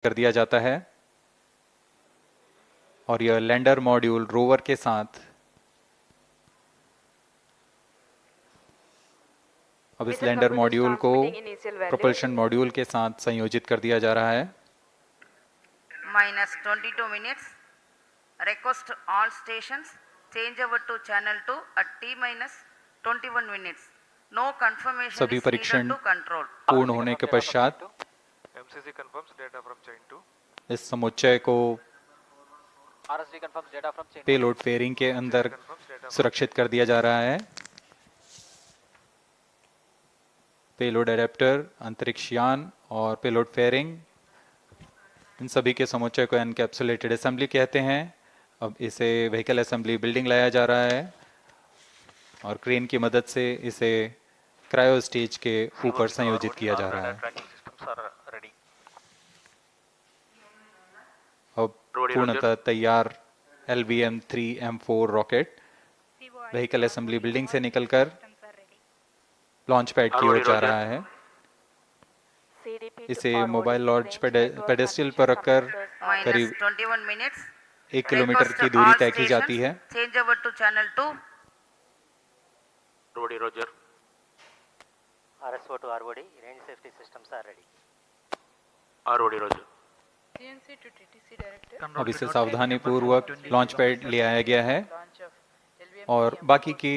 कर दिया जाता है और यह लैंडर मॉड्यूल रोवर के साथ अब इस लैंडर मॉड्यूल को प्रोपल्शन मॉड्यूल के साथ संयोजित कर दिया जा रहा है। -22 minutes. Request all stations change over to channel 2 at T-21 minutes. No confirmation सभी is needed परीक्षण to control. पूर्ण होने के पश्चात MCC confirms data from chain 2. इस समुच्चय को RSD confirms data from chain 2. Payload fairing के अंदर सुरक्षित कर दिया जा रहा है। पेलोड एडेप्टर, अंतरिक्ष यान और पेलोड फेयरिंग, इन सभी के समुच्चय को एनकैप्सुलेटेड असेंबली कहते हैं। अब इसे व्हीकल असेंबली बिल्डिंग लाया जा रहा है और क्रेन की मदद से इसे क्रायो स्टेज के ऊपर संयोजित किया जा रहा है। अब पूर्णतः तैयार LVM-3M4 rocket vehicle assembly building से निकलकर लॉन्च पैड की ओर जा रहा है। इसे मोबाइल लॉन्च पेडेस्ट्रियल पर रखकर करीब 21 minutes. 1 किलोमीटर की दूरी तय की जाती है। Change over to channel 2. Roger. RSO to ROD, range safety systems are ready. ROD Roger. CNC to TTC director. अब इसे सावधानी पूर्वक लॉन्च पैड ले आया गया है Launch of LVM और बाकी की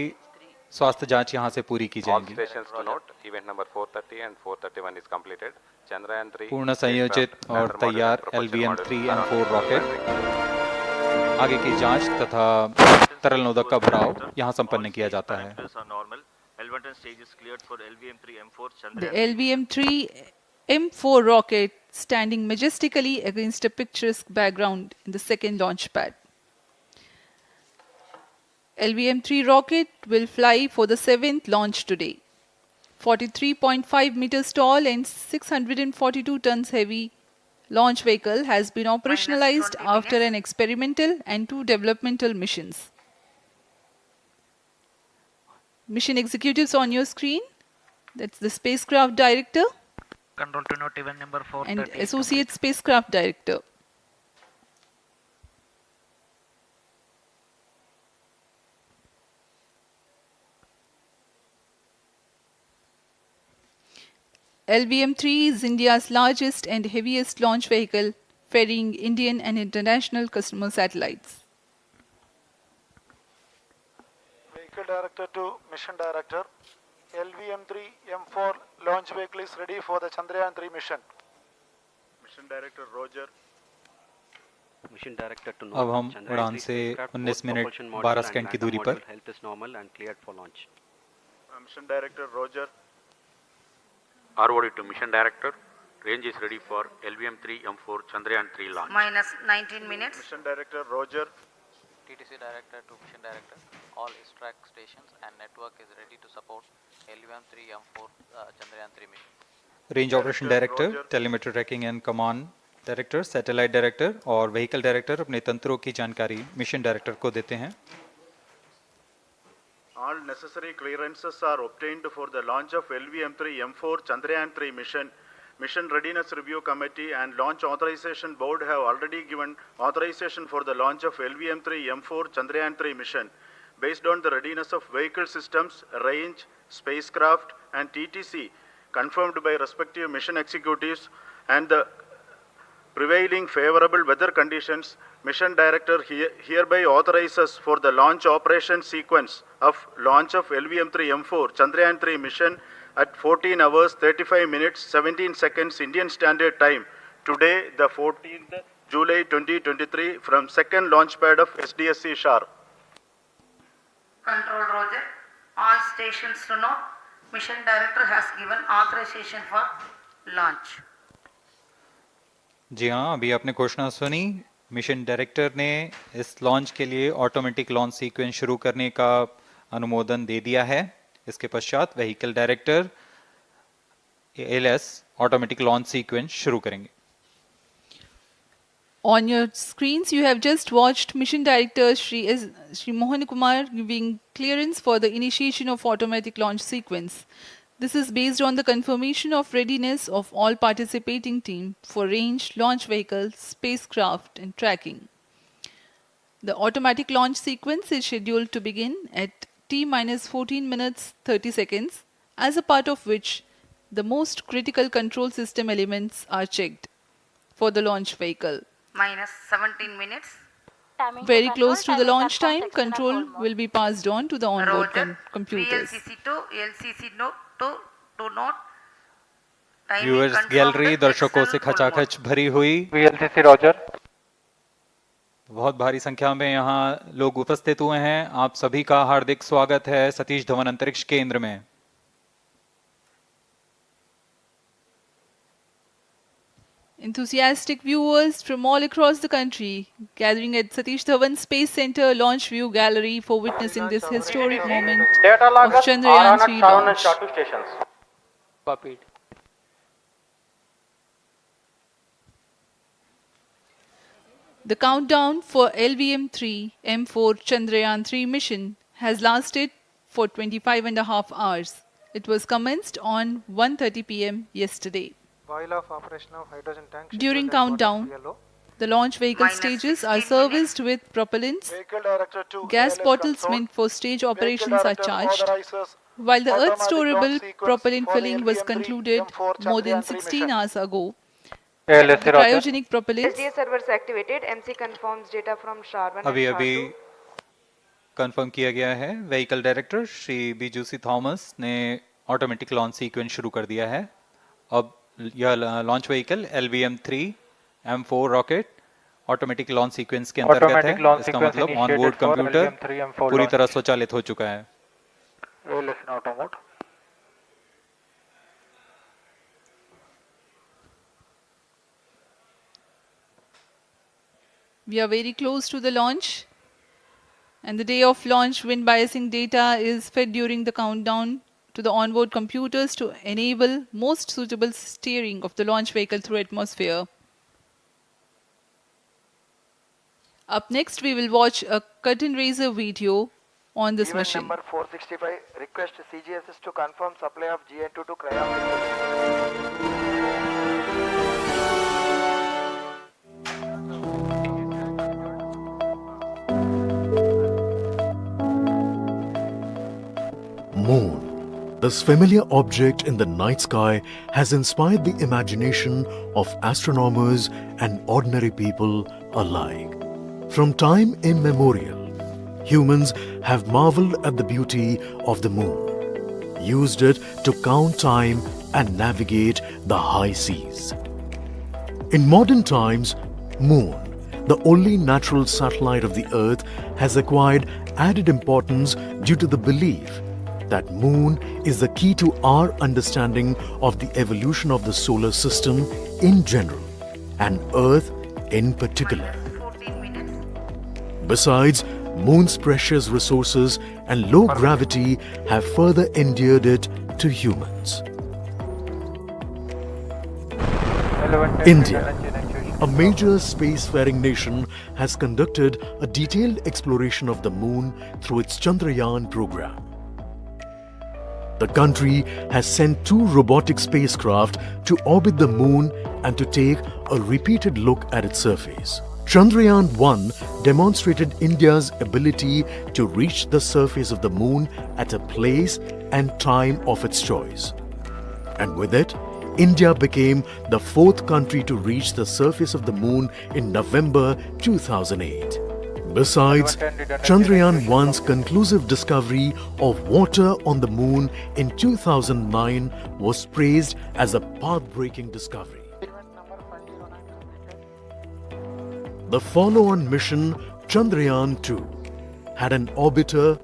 स्वास्थ्य जांच यहां से पूरी की All जाएगी। stations to note, event number 430 and 431 is completed. Chandrayaan 3 पूर्ण संयोजित और तैयार LVM-3M4 रॉकेट आगे की जांच तथा तरल नोदक का भराव यहां संपन्न किया जाता है। The LVM-3M4 rocket standing majestically against a picturesque background in the second launch pad. LVM-3 rocket will fly for the 7th launch today. 43.5 meters tall and 642 tons heavy launch vehicle has been operationalized after an experimental and 2 developmental missions. Mission executives on your screen. That's the spacecraft director Control to note event number 430. and associate spacecraft director. LVM-3 is India's largest and heaviest launch vehicle, ferrying Indian and international customer satellites. Vehicle Director to Mission Director. LVM-3M4 launch vehicle is ready for the Chandrayaan 3 mission. Mission Director Roger. Mission Director to अब हम उड़ान से 19 minute 12 second की दूरी पर health is normal and cleared for launch. Mission Director Roger. ROD to mission director. Range is ready for LVM-3M4 Chandrayaan 3 launch. -19 minutes. Mission Director Roger. TTC Director to Mission Director. All ISRO stations and network is ready to support LVM-3M4 Chandrayaan 3 mission. Range operation director, telemetry tracking and command director, satellite director और vehicle director अपने तंत्रों की जानकारी mission director को देते हैं। All necessary clearances are obtained for the launch of LVM-3M4 Chandrayaan 3 mission. Mission Readiness Review Committee and Launch Authorization Board have already given authorization for the launch of LVM-3M4 Chandrayaan 3 mission. Based on the readiness of vehicle systems, range, spacecraft and TTC confirmed by respective mission executives and the prevailing favorable weather conditions, Mission Director hereby authorizes for the launch operation sequence of launch of LVM-3M4 Chandrayaan 3 mission at 14 hours 35 minutes 17 seconds Indian Standard Time today, the 14th July 2023 from second launch pad of SDSC Shar. Control Roger. All stations to know. Mission Director has given authorization for launch. जी हाँ, अभी आपने घोषणा सुनी। Mission director ने इस launch के लिए automatic launch sequence शुरू करने का अनुमोदन दे दिया है। इसके पश्चात vehicle director ALS automatic launch sequence शुरू करेंगे। On your screens, you have just watched Mission Director Shri Mohan Kumar giving clearance for the initiation of automatic launch sequence. This is based on the confirmation of readiness of all participating teams for range, launch vehicles, spacecraft and tracking. The automatic launch sequence is scheduled to begin at T-14 minutes 30 seconds, as a part of which the most critical control system elements are checked for the launch vehicle. minus 17 minutes. Very close to the launch time, control will be passed on to the onboard Roger. computers. VLCC to LCC note to note. Timing viewers confirmed, gallery दर्शकों से excel full खचाखच भरी हुई, VLCC Roger. बहुत भारी संख्या में यहाँ लोग उपस्थित हुए हैं। आप सभी का हार्दिक स्वागत है सतीश धवन अंतरिक्ष केंद्र में। Enthusiastic viewers from all across the country gathering at Satish Dhawan Space Center Launch View Gallery for witnessing this historic moment of Chandrayaan 3 launch. Copied. The countdown for LVM-3 M4 Chandrayaan 3 mission has lasted for 25.5 hours. It was commenced on 1:30 p.m. yesterday. While of operation of hydrogen tank. During scheduled at countdown, yellow. the launch vehicle Minus stages are 16 serviced with propellants. Vehicle director to Gas ALS bottles console. meant for stage Vehicle operations are director charged, authorizes while the automatic Earth-storable launch sequence propellant for the filling was LVM-3 concluded M4 more than Chandrayaan 3 16 mission. hours ago. ALSC The Roger. cryogenic propellants SDA servers activated. MC confirms data from SHAR-1 अभी and अभी SHAR-2. Confirm किया गया है, vehicle director Shri बीजूसी Thomas ने automatic launch sequence शुरू कर दिया है। अब यह launch vehicle LVM-3 M4 rocket automatic launch sequence के अंतर्गत Automatic है। launch इसका sequence मतलब initiated onboard for computer LVM-3 M4 पूरी launch. तरह स्वचालित हो चुका है। ALS in auto mode. We are very close to the launch, and the day of launch wind biasing data is fed during the countdown to the onboard computers to enable most suitable steering of the launch vehicle through atmosphere. Up next, we will watch a curtain raiser video on this Event mission. number 465. Request CGSS to confirm supply of GN2 to Cryon. Moon. This familiar object in the night sky has inspired the imagination of astronomers and ordinary people alike. From time immemorial, humans have marveled at the beauty of the moon, used it to count time and navigate the high seas. In modern times, Moon, the only natural satellite of the Earth, has acquired added importance due to the belief that Moon is the key to our understanding of the evolution of the solar system in general and Earth in particular. 14 minutes. Besides, Moon's precious resources and low gravity have further endeared it to humans. India, a major spacefaring nation, has conducted a detailed exploration of the Moon through its Chandrayaan program. The country has sent 2 robotic spacecraft to orbit the Moon and to take a repeated look at its surface. Chandrayaan 1 demonstrated India's ability to reach the surface of the Moon at a place and time of its choice. And with it, India became the 4th country to reach the surface of the Moon in November 2008. Besides, Chandrayaan 1's conclusive discovery of water on the Moon in 2009 was praised as a path-breaking discovery. The follow-on mission, Chandrayaan 2, had an orbiter,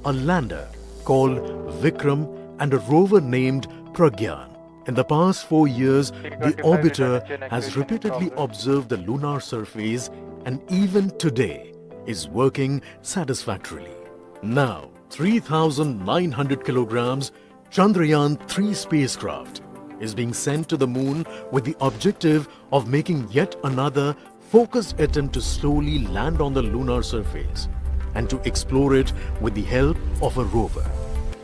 a lander called Vikram, and a rover named Pragyan. In the past 4 years, the orbiter has repeatedly observed the lunar surface and even today is working satisfactorily. Now, 3,900 kilograms, Chandrayaan 3 spacecraft is being sent to the Moon with the objective of making yet another focused attempt to slowly land on the lunar surface and to explore it with the help of a rover.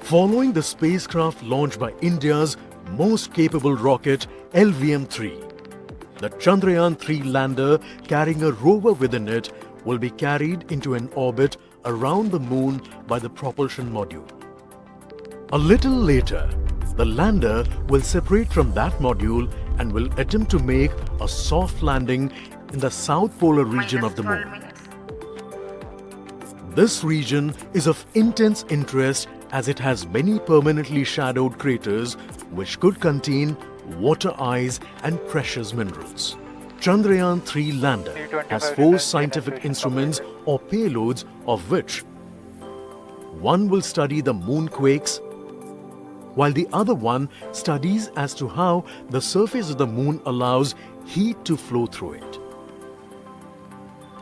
Following the spacecraft launched by India's most capable rocket LVM-3, the Chandrayaan-3 lander carrying a rover within it will be carried into an orbit around the moon by the propulsion module. A little later, the lander will separate from that module and will attempt to make a soft landing in the south polar region of the -12 moon. minutes. This region is of intense interest as it has many permanently shadowed craters which could contain water ice and precious minerals. Chandrayaan-3 lander has 4 scientific instruments or payloads, of which one will study the moonquakes, while the other one studies as to how the surface of the moon allows heat to flow through it.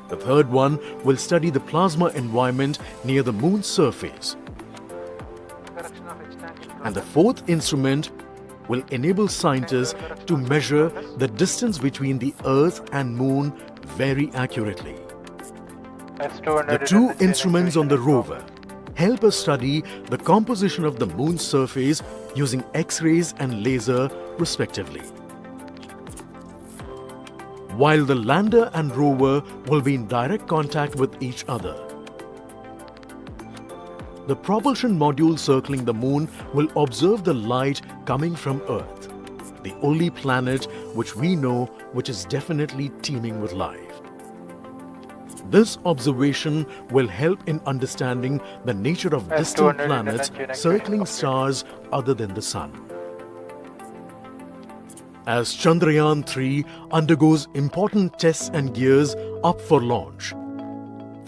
The third one will study the plasma environment near the moon's surface. And the fourth instrument will enable scientists to measure the distance between the Earth and Moon very accurately. The two instruments on the rover help us study the composition of the Moon's surface using X-rays and laser respectively. While the lander and rover will be in direct contact with each other. The propulsion module circling the moon will observe the light coming from Earth, the only planet which we know which is definitely teeming with life. This observation will help in understanding the nature of distant planets circling stars other than the Sun. As Chandrayaan-3 undergoes important tests and gears up for launch,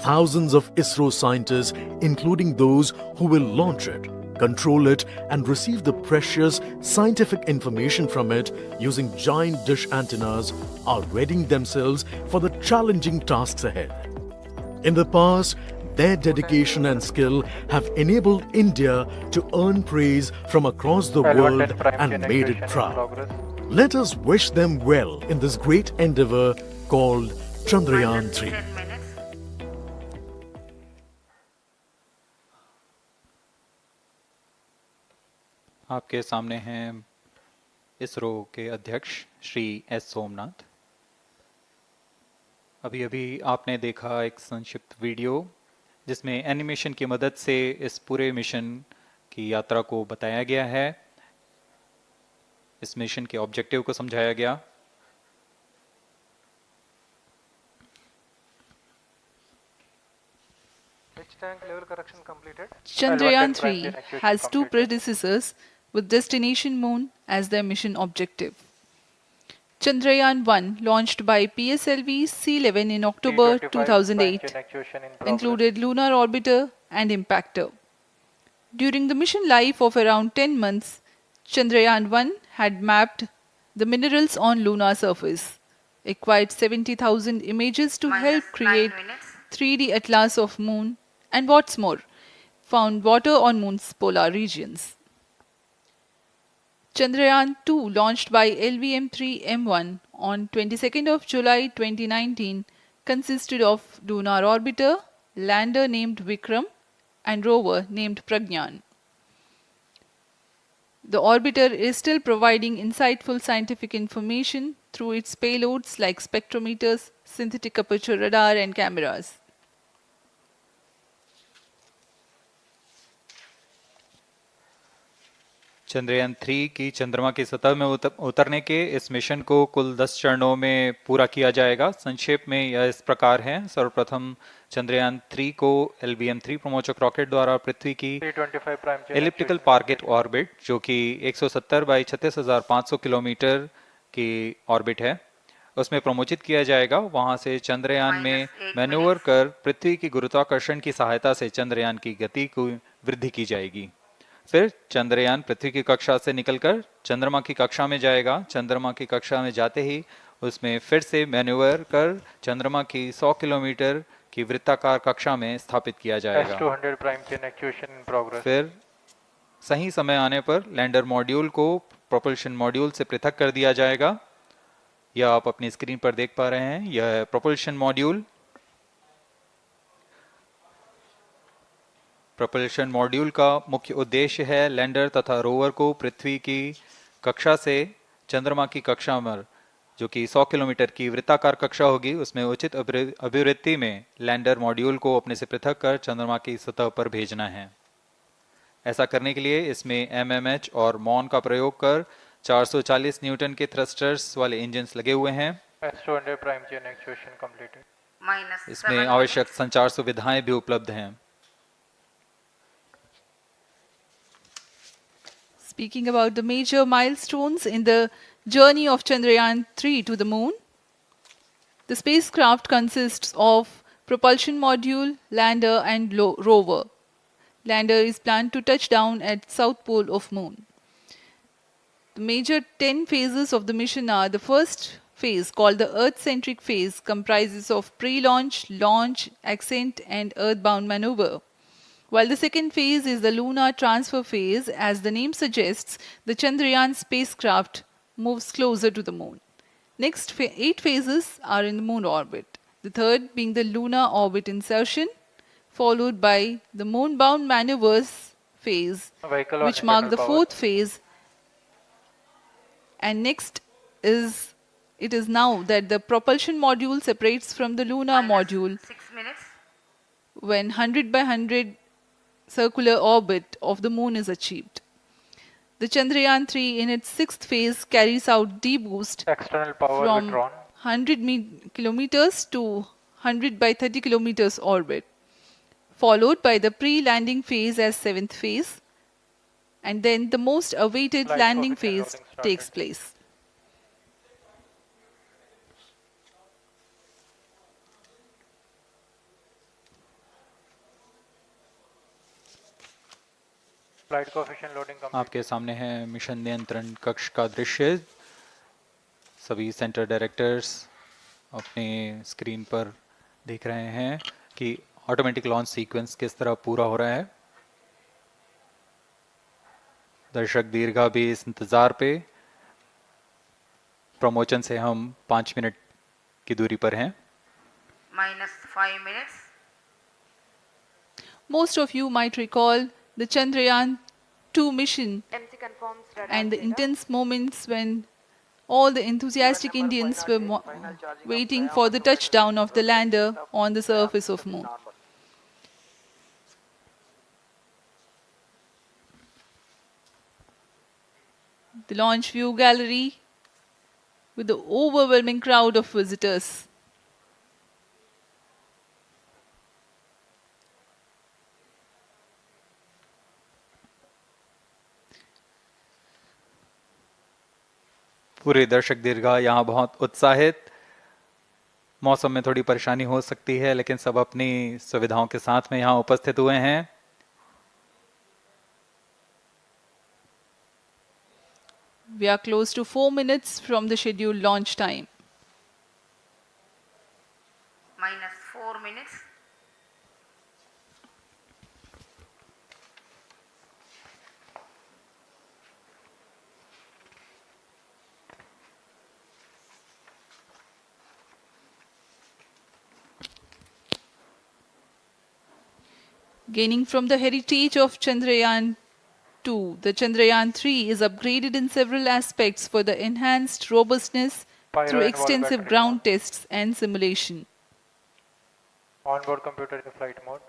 thousands of ISRO scientists, including those who will launch it, control it, and receive the precious scientific information from it using giant dish antennas, are readying themselves for the challenging tasks ahead. In the past, their dedication and skill have enabled India to earn praise from across the world and made it proud. Let us wish them well in this great endeavor called Chandrayaan-3. -10 minutes. आपके सामने हैं इसरो के अध्यक्ष Shri S Somnath. अभी अभी आपने देखा एक संक्षिप्त वीडियो जिसमें एनिमेशन की मदद से इस पूरे मिशन की यात्रा को बताया गया है, इस मिशन के ऑब्जेक्टिव को समझाया गया। Which tank level correction completed? Chandrayaan-3 has two predecessors with destination moon as their mission objective. Chandrayaan-1, launched by PSLV C-11 in October 2008, included lunar orbiter and impactor. During the mission life of around 10 months, Chandrayaan-1 had mapped the minerals on lunar surface, acquired 70,000 images to help -9 create minutes. 3D atlas of moon, and what's more, found water on moon's polar regions. Chandrayaan-2, launched by LVM-3M1 on 22nd of July 2019, consisted of lunar orbiter, lander named Vikram, and rover named Pragyan. The orbiter is still providing insightful scientific information through its payloads like spectrometers, synthetic aperture radar, and cameras. Chandrayaan 3 की चंद्रमा की सतह में उतरने के इस mission को कुल 10 चरणों में पूरा किया जाएगा। संक्षेप में यह इस प्रकार है। सर्वप्रथम चंद्रयान 3 को LVM-3 प्रमोचक रॉकेट द्वारा पृथ्वी की एलिप्टिकल टारगेट ऑर्बिट, जो कि 170 बाई 36,500 किलोमीटर की ऑर्बिट है, उसमें प्रमोचित किया जाएगा। वहां से चंद्रयान में मैन्यूवर कर पृथ्वी की गुरुत्वाकर्षण की सहायता से चंद्रयान की गति को वृद्धि की जाएगी। फिर चंद्रयान पृथ्वी की कक्षा से निकलकर चंद्रमा की कक्षा में जाएगा। चंद्रमा की कक्षा में जाते ही उसमें फिर से मैन्यूवर कर चंद्रमा की 100 किलोमीटर की वृत्ताकार कक्षा में स्थापित किया जाएगा। फिर सही समय आने पर लैंडर मॉड्यूल को प्रोपल्शन मॉड्यूल से पृथक कर दिया जाएगा। यह आप अपनी स्क्रीन पर देख पा रहे हैं, यह है प्रोपल्शन मॉड्यूल। प्रपल्शन मॉड्यूल का मुख्य उद्देश्य है लैंडर तथा रोवर को पृथ्वी की कक्षा से चंद्रमा की कक्षा में, जो कि 100 किलोमीटर की वृत्ताकार कक्षा होगी, उसमें उचित अभिवृत्ति में लैंडर मॉड्यूल को अपने से पृथक कर चंद्रमा की सतह पर भेजना है। ऐसा करने के लिए इसमें एमएमएच और मॉन का प्रयोग कर 440 न्यूटन के थ्रस्टर्स वाले इंजन्स लगे हुए हैं। S200 prime chain actuation completed. minus इसमें 7 आवश्यक संचार सुविधाएं भी उपलब्ध हैं। Speaking about the major milestones in the journey of Chandrayaan 3 to the moon, the spacecraft consists of propulsion module, lander and rover. Lander is planned to touch down at south pole of moon. The major 10 phases of the mission are: the first phase, called the Earth-centric phase, comprises of pre-launch, launch, ascent and earthbound maneuver. While the second phase is the lunar transfer phase, as the name suggests, the Chandrayaan spacecraft moves closer to the moon. Next 8 phases are in the moon orbit. The third being the lunar orbit insertion, followed by the moon-bound maneuvers phase, Vehicle on which mark internal the power. fourth phase. And next it is now that the propulsion module separates from the lunar module 6 minutes. when 100 by 100 circular orbit of the moon is achieved. The Chandrayaan 3 in its sixth phase carries out D-boost External power from withdrawn. 100 kilometers to 100 by 30 kilometers orbit, followed by the pre-landing phase as seventh phase, and then the most awaited Flight landing coefficient phase loading started. takes place. Flight coefficient loading complete. आपके सामने है mission नियंत्रण कक्ष का दृश्य। सभी centre directors अपने screen पर देख रहे हैं कि ऑटोमेटिक लॉन्च सीक्वेंस किस तरह पूरा हो रहा है। दर्शक दीर्घा भी इस इंतज़ार पे। प्रमोशन से हम 5 मिनट की दूरी पर हैं। minus 5 minutes. Most of you might recall the Chandrayaan 2 mission MC confirms radar and the data. intense moments when all the enthusiastic Indians were waiting for the touchdown of the lander on the surface of moon. The launch view gallery with the overwhelming crowd of visitors. पूरे दर्शक दीर्घा यहाँ बहुत उत्साहित। मौसम में थोड़ी परेशानी हो सकती है, लेकिन सब अपनी सुविधाओं के साथ में यहाँ उपस्थित हुए हैं। We are close to 4 minutes from the scheduled launch time. Minus 4 minutes. Gaining from the heritage of Chandrayaan 2, the Chandrayaan 3 is upgraded in several aspects for the enhanced robustness Pyro through and wall extensive battery ground mode. tests and simulation. Onboard computer in flight mode.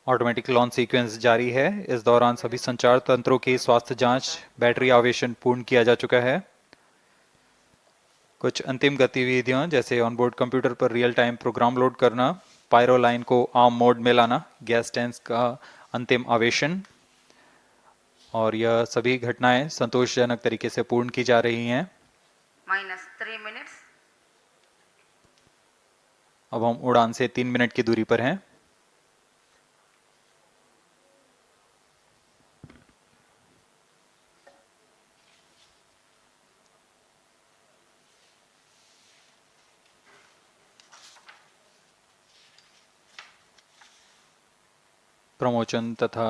Automatic launch sequence जारी है। इस दौरान सभी संचार तंत्रों की स्वास्थ्य जांच, बैटरी आवेशन पूर्ण किया जा चुका है। कुछ अंतिम गतिविधियां जैसे ऑनबोर्ड कंप्यूटर पर रियल टाइम प्रोग्राम लोड करना, पायरो लाइन को आर्म मोड में लाना, गैस टैंक का अंतिम आवेशन, और यह सभी घटनाएं संतोषजनक तरीके से पूर्ण की जा रही हैं। Minus 3 minutes. अब हम उड़ान से 3 मिनट की दूरी पर हैं। प्रमोशन तथा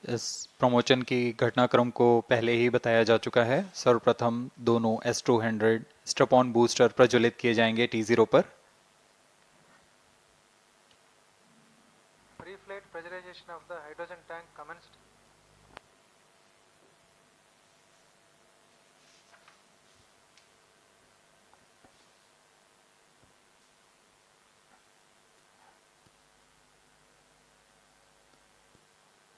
इस प्रमोशन की घटनाक्रम को पहले ही बताया जा चुका है। सर्वप्रथम दोनों S200 स्ट्रप ऑन बूस्टर प्रज्वलित किए जाएंगे T0 पर। Pressurization of the hydrogen tank commenced.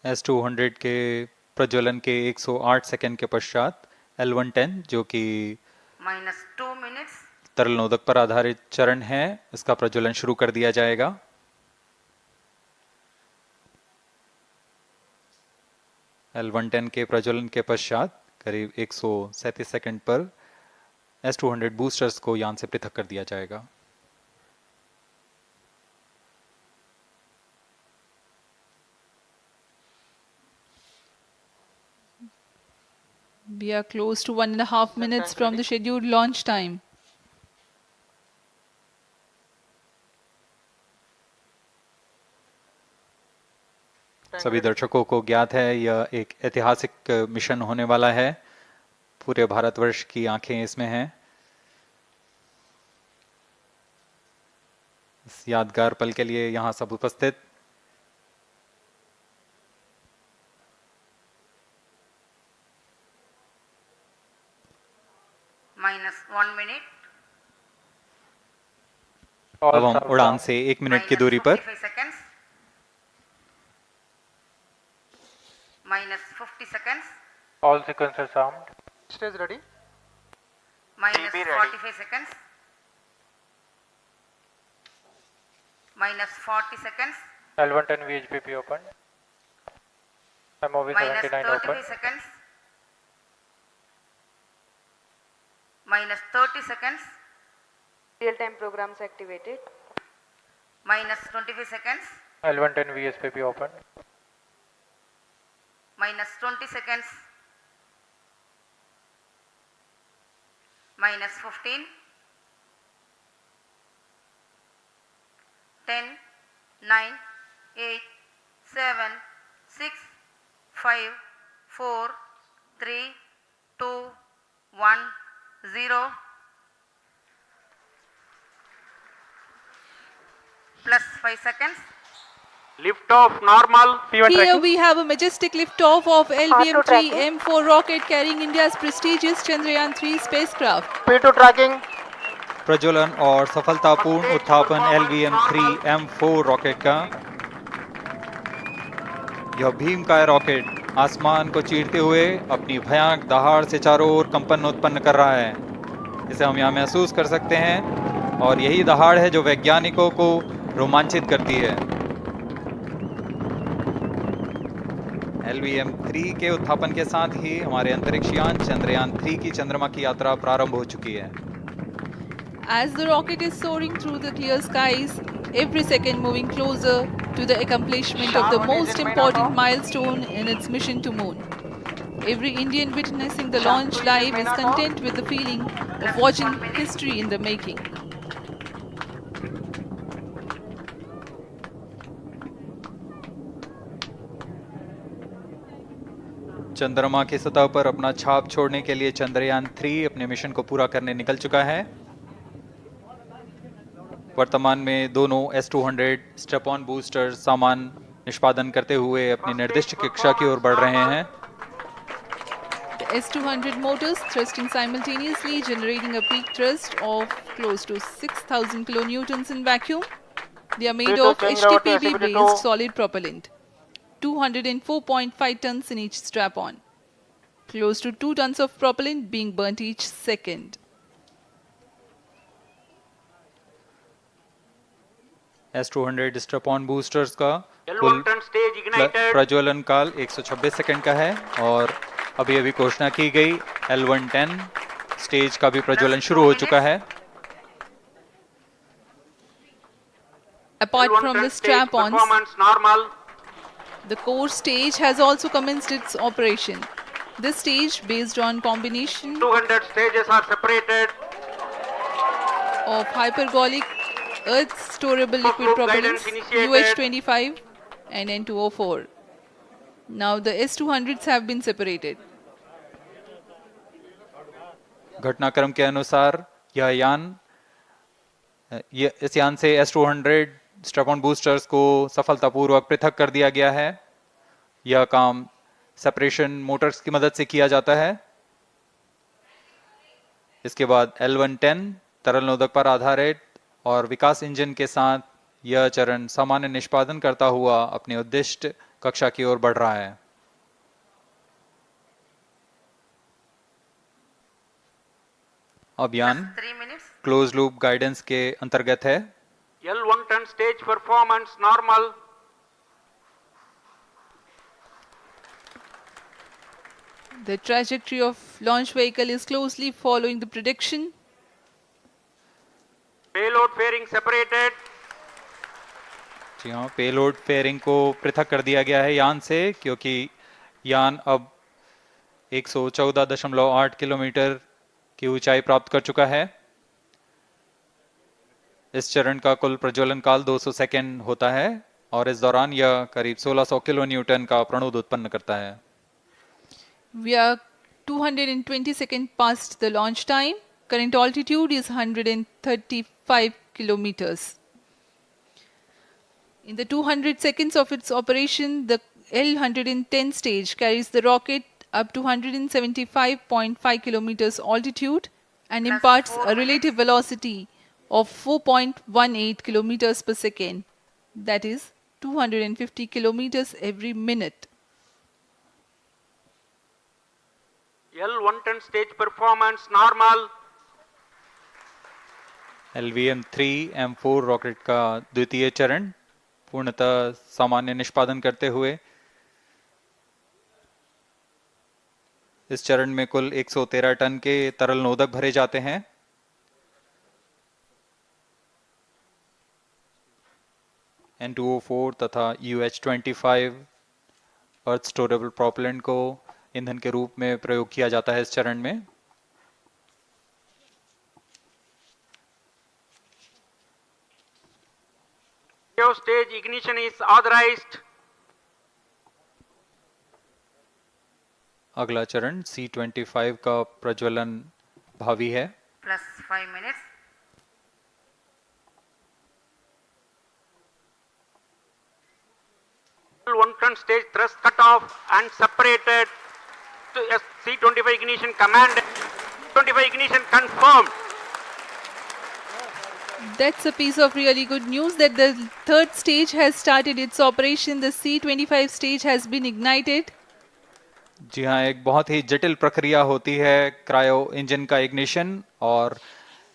S-200 के प्रज्वलन के 108 सेकंड के पश्चात L-110 जो कि -2 minutes. तरल नोदक पर आधारित चरण है, इसका प्रज्वलन शुरू कर दिया जाएगा। L-110 के प्रज्वलन के पश्चात करीब 137 सेकंड पर S-200 बूस्टर्स को यान से पृथक कर दिया जाएगा। We are close to 1.5 minutes from the scheduled launch time. सभी दर्शकों को ज्ञात है यह एक ऐतिहासिक मिशन होने वाला है। पूरे भारतवर्ष की आंखें इसमें हैं। इस यादगार पल के लिए यहां सब उपस्थित -1 minute. अब हम उड़ान से 1 मिनट की दूरी पर -45 seconds. -50 seconds. All sequencers armed. Stage ready. -45 seconds. -40 seconds. L-110 VHPP open. MOV 79 -35 open. seconds. -30 seconds. Real-time programs activated. -25 seconds. L-110 VSPP open. -20 seconds. -15. 10, 9, 8, 7, 6, 5, 4, 3, 2, 1, 0. Plus 5 seconds. Lift off normal. Here we have a majestic liftoff of LVM-3 M4 rocket carrying India's prestigious Chandrayaan 3 spacecraft. P2 tracking. प्रज्वलन और सफलतापूर्ण उत्थापन LVM-3 M4 rocket का। यह भीमकाय rocket आसमान को चीरते हुए अपनी भयानक दहाड़ से चारों ओर कंपन उत्पन्न कर रहा है। इसे हम यहाँ महसूस कर सकते हैं और यही दहाड़ है जो वैज्ञानिकों को रोमांचित करती है। LVM-3 के उत्थापन के साथ ही हमारे अंतरिक्ष यान चंद्रयान 3 की चंद्रमा की यात्रा प्रारंभ हो चुकी है। As the rocket is soaring through the clear skies, every second moving closer to the accomplishment of the most important milestone in its mission to moon. Every Indian witnessing the launch live is content with the feeling of watching history in the making. चंद्रमा की सतह पर अपना छाप छोड़ने के लिए चंद्रयान 3 अपने मिशन को पूरा करने निकल चुका है। वर्तमान में दोनों S-200 स्टेप ऑन बूस्टर सामान निष्पादन करते हुए अपनी निर्दिष्ट कक्षा की ओर बढ़ रहे हैं। The S-200 motors thrusting simultaneously, generating a peak thrust of close to 6,000 kilonewtons in vacuum. They are made of HTPB-based solid propellant, 204.5 tons in each strap-on. Close to 2 tons of propellant being burnt each second. S-200 step on boosters का कुल प्रज्वलन काल 126 second का है और अभी अभी घोषणा की गई L-110 स्टेज का भी प्रज्वलन शुरू हो चुका है। Apart from the strap-ons, the core stage has also commenced its operation. This stage, based on combination 200 stages are separated. of hypergolic earth storable liquid propellants UH-25 and N2O4. Now the S-200s have been separated. घटनाक्रम के अनुसार इस यान से S-200 strap-on boosters को सफलतापूर्वक पृथक कर दिया गया है। यह काम सेपरेशन मोटर्स की मदद से किया जाता है। इसके बाद L110 तरल नोदक पर आधारित और विकास इंजन के साथ यह चरण सामान्य निष्पादन करता हुआ अपने उद्दिष्ट कक्षा की ओर बढ़ रहा है। अभियान 3 minutes. क्लोज लूप गाइडेंस के अंतर्गत है। L110 stage performance normal. The trajectory of launch vehicle is closely following the prediction. Payload fairing separated. जी हाँ, पेलोड फेयरिंग को पृथक कर दिया गया है यान से, क्योंकि यान अब 114.8 किलोमीटर की ऊंचाई प्राप्त कर चुका है। इस चरण का कुल प्रज्वलन काल 200 सेकेंड होता है और इस दौरान यह करीब 1600 किलो न्यूटन का प्रणुद उत्पन्न करता है। We are 220 seconds past the launch time. Current altitude is 135 kilometers. In the 200 seconds of its operation, the L110 stage carries the rocket up to 175.5 kilometers altitude and Plus imparts 4 a relative velocity of 4.18 kilometers per second, that is 250 kilometers every minute. L110 stage performance normal. LVM-3 M4 rocket का द्वितीय चरण पूर्णतः सामान्य निष्पादन करते हुए इस चरण में कुल 113 टन के तरल नोदक भरे जाते हैं। N2O4 तथा UH-25 अर्थ स्टोरेबल प्रोपेलेंट को ईंधन के रूप में प्रयोग किया जाता है इस चरण में। Stage ignition is authorized. अगला चरण C-25 का प्रज्वलन भावी है। Plus 5 minutes. L110 stage thrust cut off and separated to C-25 ignition command. 25 ignition confirmed. That's a piece of really good news that the third stage has started its operation. The C-25 stage has been ignited. जी हाँ, एक बहुत ही जटिल प्रक्रिया होती है cryo engine का ignition, और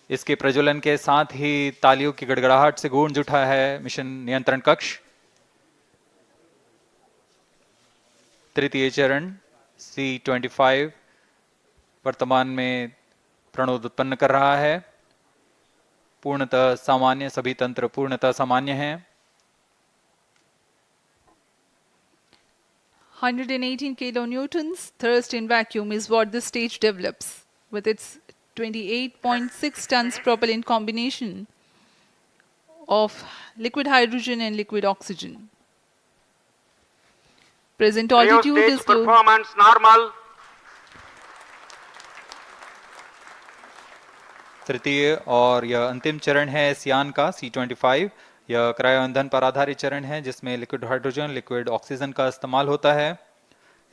इसके प्रज्वलन के साथ ही तालियों की गड़गड़ाहट से गूंज उठा है मिशन नियंत्रण कक्ष। तृतीय चरण C-25 वर्तमान में प्रणोद उत्पन्न कर रहा है। पूर्णतः सामान्य, सभी तंत्र पूर्णतः सामान्य हैं। 118 kilonewtons thrust in vacuum is what this stage develops with its 28.6 tons propellant combination of liquid hydrogen and liquid oxygen. Present altitude Stage is low. performance normal. तृतीय और यह अंतिम चरण है इस यान का C-25। यह क्रायो ईंधन पर आधारित चरण है जिसमें लिक्विड हाइड्रोजन, लिक्विड ऑक्सीजन का इस्तेमाल होता है।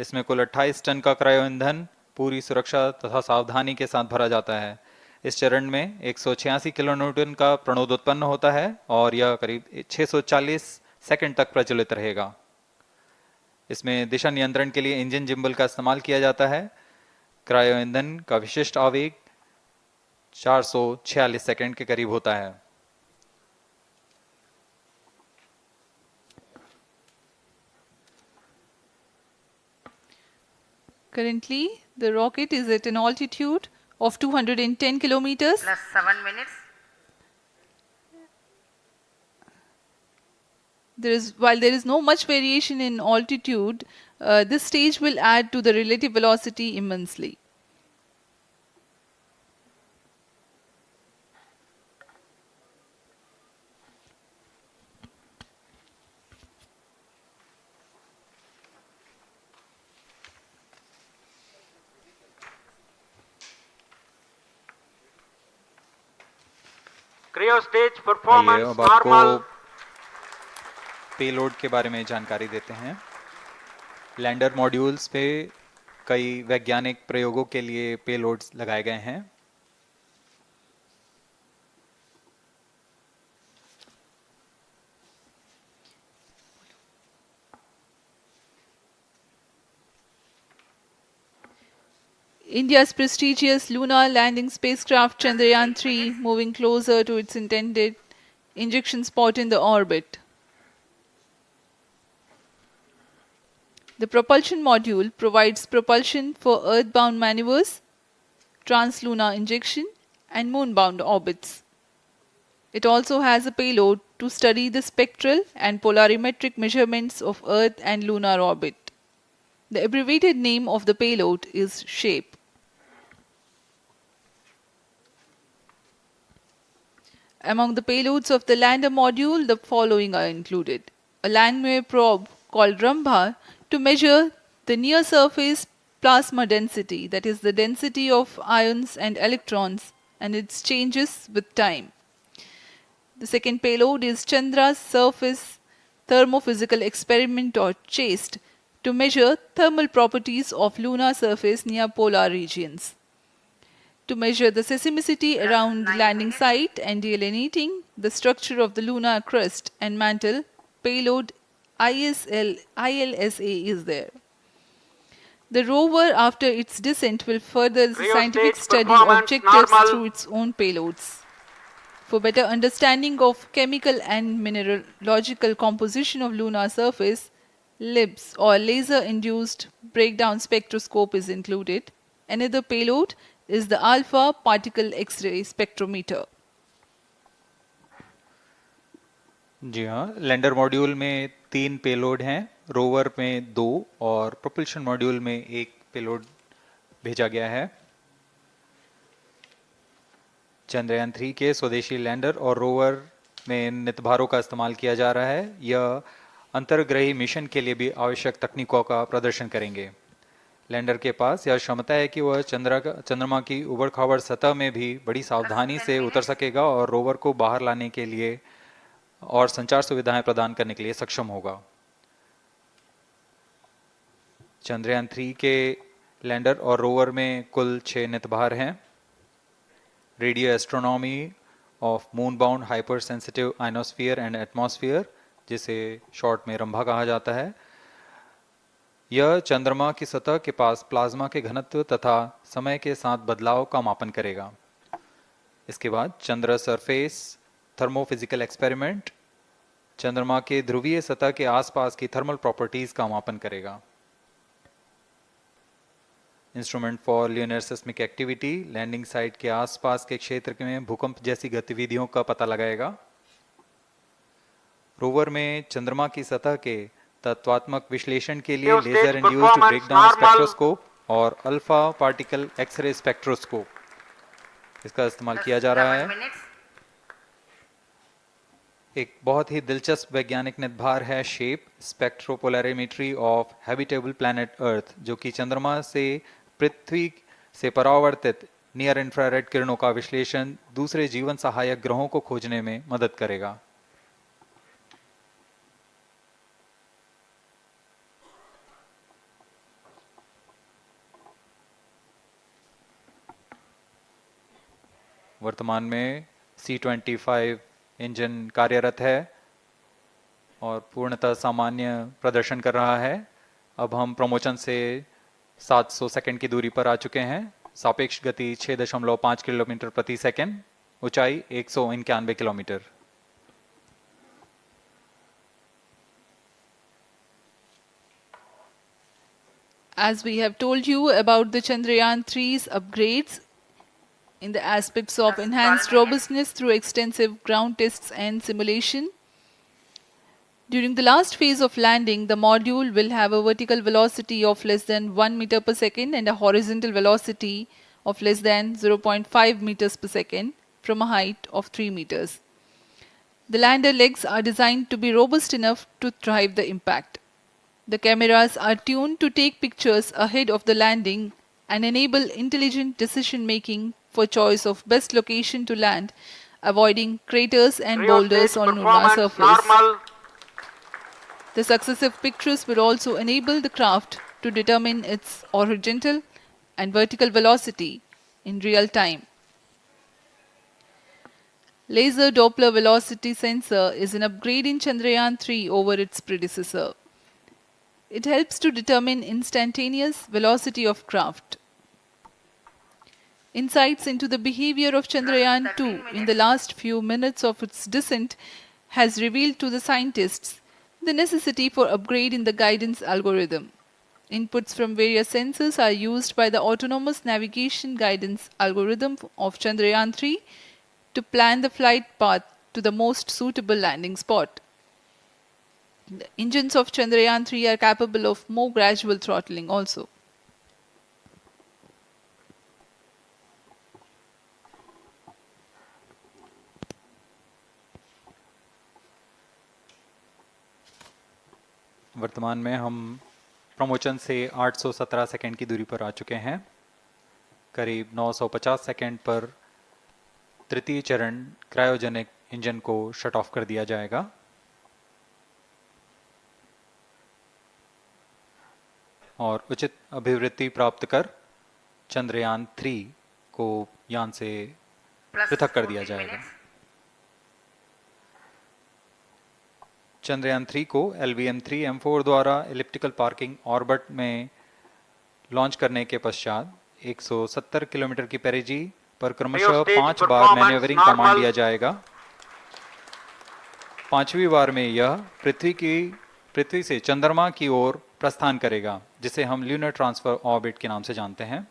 इसमें कुल 28 टन का क्रायो ईंधन पूरी सुरक्षा तथा सावधानी के साथ भरा जाता है। इस चरण में 186 किलो न्यूटन का प्रणोद उत्पन्न होता है और यह करीब 640 सेकंड तक प्रज्वलित रहेगा। इसमें दिशा नियंत्रण के लिए इंजन जिम्बल का इस्तेमाल किया जाता है। क्रायो ईंधन का विशिष्ट आवेग 446 सेकंड के करीब होता है। Currently, the rocket is at an altitude of 210 kilometers. Plus 7 minutes. While there is no much variation in altitude, this stage will add to the relative velocity immensely. Cryo stage आइए performance अब आपको normal. Payload के बारे में जानकारी देते हैं। Lander modules पे कई वैज्ञानिक प्रयोगों के लिए पेलोड्स लगाए गए हैं। India's prestigious lunar landing spacecraft Chandrayaan 3 moving closer to its intended injection spot in the orbit. The propulsion module provides propulsion for earthbound maneuvers, translunar injection, and moonbound orbits. It also has a payload to study the spectral and polarimetric measurements of Earth and lunar orbit. The abbreviated name of the payload is SHAPE. Among the payloads of the lander module, the following are included. A landwehr probe called Rambha to measure the near-surface plasma density, that is the density of ions and electrons, and its changes with time. The second payload is Chandra's Surface Thermophysical Experiment or CHASTE to measure thermal properties of lunar surface near polar regions. To measure the seismicity around the landing site and delineating the structure of the lunar crust and mantle, payload ILSA is there. The rover, after its descent, will further the scientific study objectives through its own payloads. For better understanding of chemical and mineralogical composition of lunar surface, LIBS or laser-induced breakdown spectroscope is included. Another payload is the alpha particle X-ray spectrometer. जी हाँ, lander module में 3 payload हैं, rover में 2 और propulsion module में 1 payload भेजा गया है। चंद्रयान 3 के स्वदेशी लैंडर और रोवर में नितभारों का इस्तेमाल किया जा रहा है। यह अंतर्ग्रही मिशन के लिए भी आवश्यक तकनीकों का प्रदर्शन करेंगे। लैंडर के पास यह क्षमता है कि वह चंद्रमा की उबड़-खाबड़ सतह में भी बड़ी सावधानी से उतर सकेगा और रोवर को बाहर लाने के लिए और संचार सुविधाएं प्रदान करने के लिए सक्षम होगा। चंद्रयान 3 के लैंडर और रोवर में कुल 6 नितभार हैं। Radio astronomy of moon bound hyper sensitive ionosphere and atmosphere, जिसे शॉर्ट में रंभा कहा जाता है, यह चंद्रमा की सतह के पास प्लाज्मा के घनत्व तथा समय के साथ बदलाव का मापन करेगा। इसके बाद चंद्र सरफेस थर्मोफिजिकल एक्सपेरिमेंट चंद्रमा के ध्रुवीय सतह के आसपास की थर्मल प्रॉपर्टीज का मापन करेगा। Instrument for lunar seismic activity landing site के आसपास के क्षेत्र में भूकंप जैसी गतिविधियों का पता लगाएगा। रोवर में चंद्रमा की सतह के तत्वात्मक विश्लेषण के लिए लेजर इंड्यूस्ड ब्रेकडाउन स्पेक्ट्रोस्कोप और अल्फा पार्टिकल एक्सरे स्पेक्ट्रोस्कोप इसका इस्तेमाल किया जा रहा है। एक बहुत ही दिलचस्प वैज्ञानिक निर्धार है shape स्पेक्ट्रोपोलैरिमेट्री of habitable planet earth, जो कि चंद्रमा से पृथ्वी से परावर्तित नियर इंफ्रारेड किरणों का विश्लेषण दूसरे जीवन सहायक ग्रहों को खोजने में मदद करेगा। वर्तमान में C-25 इंजन कार्यरत है और पूर्णतः सामान्य प्रदर्शन कर रहा है। अब हम प्रमोशन से 700 सेकंड की दूरी पर आ चुके हैं। सापेक्ष गति 6.5 किलोमीटर प्रति सेकंड, ऊंचाई 191 kilometre. As we have told you about the Chandrayaan 3's upgrades in the aspects of enhanced robustness through extensive ground tests and simulation. During the last phase of landing, the module will have a vertical velocity of less than 1 meter per second and a horizontal velocity of less than 0.5 meters per second from a height of 3 meters. The lander legs are designed to be robust enough to thrive the impact. The cameras are tuned to take pictures ahead of the landing and enable intelligent decision making for choice of best location to land, avoiding craters and boulders on lunar surface. The successive pictures will also enable the craft to determine its horizontal and vertical velocity in real time. Laser Doppler velocity sensor is an upgrade in Chandrayaan 3 over its predecessor. It helps to determine instantaneous velocity of craft. Insights into the behavior of Chandrayaan 2 in the last few minutes of its descent has revealed to the scientists the necessity for upgrade in the guidance algorithm. Inputs from various sensors are used by the autonomous navigation guidance algorithm of Chandrayaan 3 to plan the flight path to the most suitable landing spot. The engines of Chandrayaan 3 are capable of more gradual throttling also. वर्तमान में हम promotion से 817 second की दूरी पर आ चुके हैं। करीब 950 सेकंड पर तृतीय चरण क्रायोजेनिक इंजन को शट ऑफ कर दिया जाएगा और उचित अभिवृद्धि प्राप्त कर चंद्रयान 3 को यान से पृथक कर दिया जाएगा। चंद्रयान 3 को LVM-3M4 द्वारा एलिप्टिकल पार्किंग ऑर्बिट में लॉन्च करने के पश्चात 170 किलोमीटर की पेरिजी पर क्रमशः 5 बार मैन्यूवरिंग कमांड दिया जाएगा। 5वीं बार में यह पृथ्वी से चंद्रमा की ओर प्रस्थान करेगा, जिसे हम ल्यूनर ट्रांसफर ऑर्बिट के नाम से जानते हैं।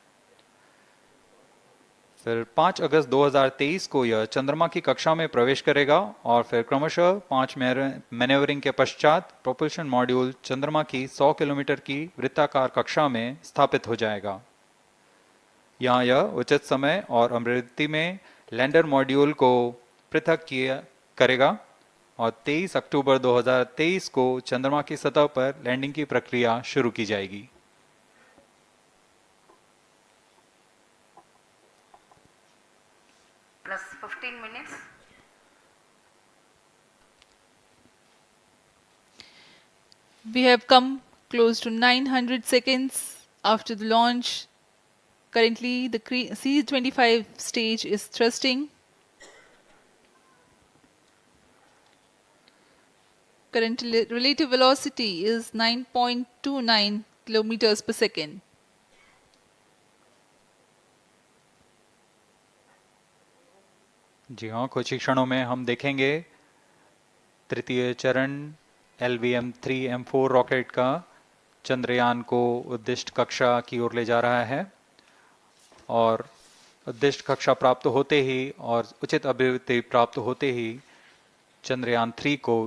फिर 5 अगस्त 2023 को यह चंद्रमा की कक्षा में प्रवेश करेगा और फिर क्रमशः 5 मैन्यूवरिंग के पश्चात प्रोपल्शन मॉड्यूल चंद्रमा की 100 किलोमीटर की वृत्ताकार कक्षा में स्थापित हो जाएगा। यहाँ यह उचित समय और अभिवृद्धि में लैंडर मॉड्यूल को पृथक करेगा और 23 अक्टूबर 2023 को चंद्रमा की सतह पर लैंडिंग की प्रक्रिया शुरू की जाएगी। Plus 15 minutes. We have come close to 900 seconds after the launch. Currently, the C-25 stage is thrusting. Current relative velocity is 9.29 kilometers per second. जी हाँ, कुछ ही क्षणों में हम देखेंगे तृतीय चरण LVM-3M4 रॉकेट का चंद्रयान को उद्दिष्ट कक्षा की ओर ले जा रहा है और उद्दिष्ट कक्षा प्राप्त होते ही और उचित अभिवृद्धि प्राप्त होते ही चंद्रयान 3 को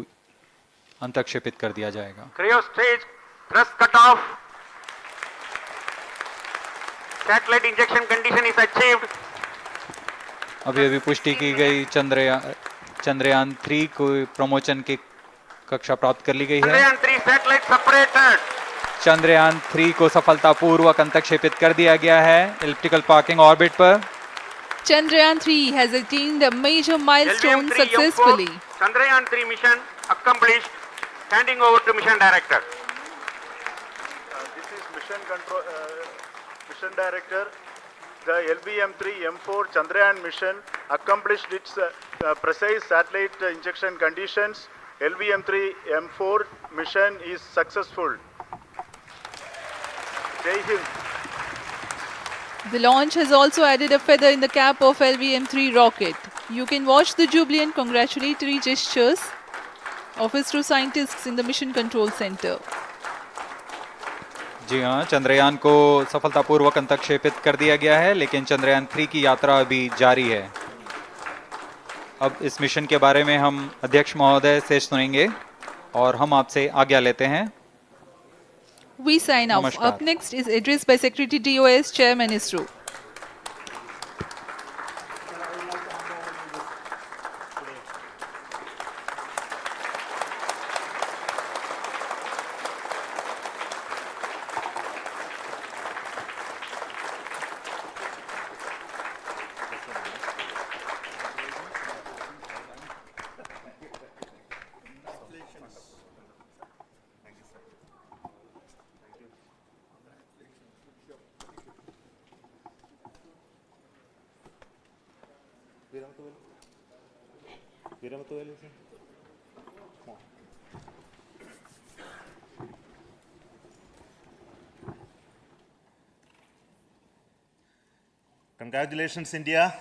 अंतक्षेपित कर दिया जाएगा। Cryo stage thrust cutoff. Satellite injection condition is achieved. अभी पुष्टि की गई चंद्रयान 3 को प्रमोशन की कक्षा प्राप्त कर ली गई है। Chandrayaan 3 satellite separated. चंद्रयान 3 को सफलतापूर्वक अंतक्षेपित कर दिया गया है एलिप्टिकल पार्किंग ऑर्बिट पर। Chandrayaan 3 has attained a major milestone successfully. Chandrayaan 3 mission accomplished. Handing over to mission director. This is mission director. The LVM-3M4 Chandrayaan mission accomplished its precise satellite injection conditions. LVM-3M4 mission is successful. Jai Hind. The launch has also added a feather in the cap of LVM-3 rocket. You can watch the jubilant congratulatory gestures of ISRO scientists in the Mission Control Center. जी हाँ, चंद्रयान को सफलतापूर्वक अंतक्षेपित कर दिया गया है, लेकिन चंद्रयान 3 की यात्रा अभी जारी है। अब इस मिशन के बारे में हम अध्यक्ष महोदय से सुनेंगे और हम आपसे आज्ञा लेते हैं। We sign off. Up next is address by Secretary DOS, Chairman ISRO. Congratulations, India.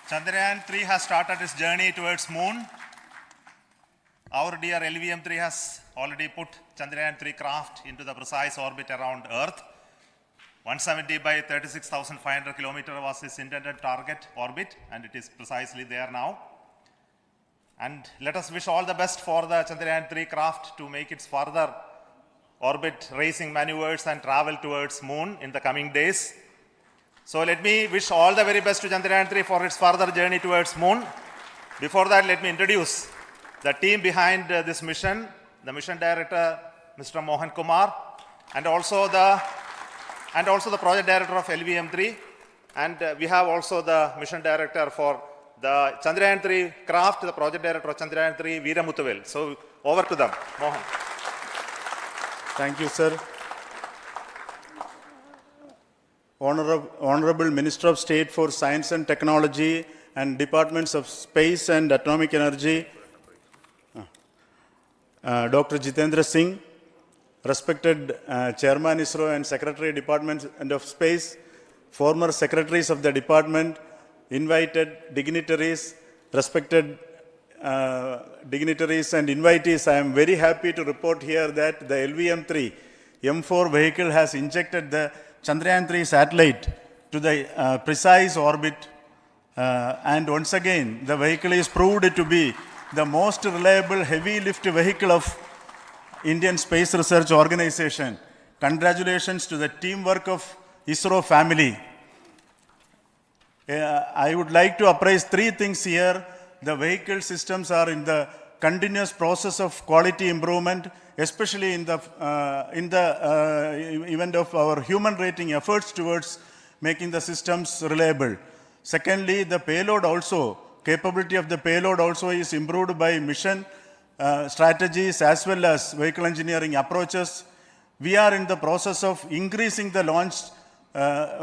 Chandrayaan 3 has started its journey towards moon. Our dear LVM-3 has already put Chandrayaan 3 craft into the precise orbit around Earth. 170 by 36,500 kilometers was its intended target orbit, and it is precisely there now. And let us wish all the best for the Chandrayaan 3 craft to make its further orbit racing maneuvers and travel towards moon in the coming days. So let me wish all the very best to Chandrayaan 3 for its further journey towards moon. Before that, let me introduce the team behind this mission, the mission director, Mr. Mohan Kumar, and also the project director of LVM-3. And we have also the mission director for the Chandrayaan 3 craft, the project director of Chandrayaan 3, Veera Muthuvel. So over to them, Mohan. Thank you, sir. Honorable Minister of State for Science and Technology and Departments of Space and Atomic Energy, Dr. Jitendra Singh, respected Chairman ISRO and Secretary Department of Space, former secretaries of the department, invited dignitaries, respected dignitaries and invitees, I am very happy to report here that the LVM-3 M4 vehicle has injected the Chandrayaan 3 satellite to the precise orbit, and once again the vehicle is proved to be the most reliable heavy lift vehicle of Indian Space Research Organization. Congratulations to the teamwork of ISRO family. I would like to appraise three things here. The vehicle systems are in the continuous process of quality improvement, especially in the event of our human rating efforts towards making the systems reliable. Secondly, the payload also, capability of the payload also is improved by mission strategies as well as vehicle engineering approaches. We are in the process of increasing the launch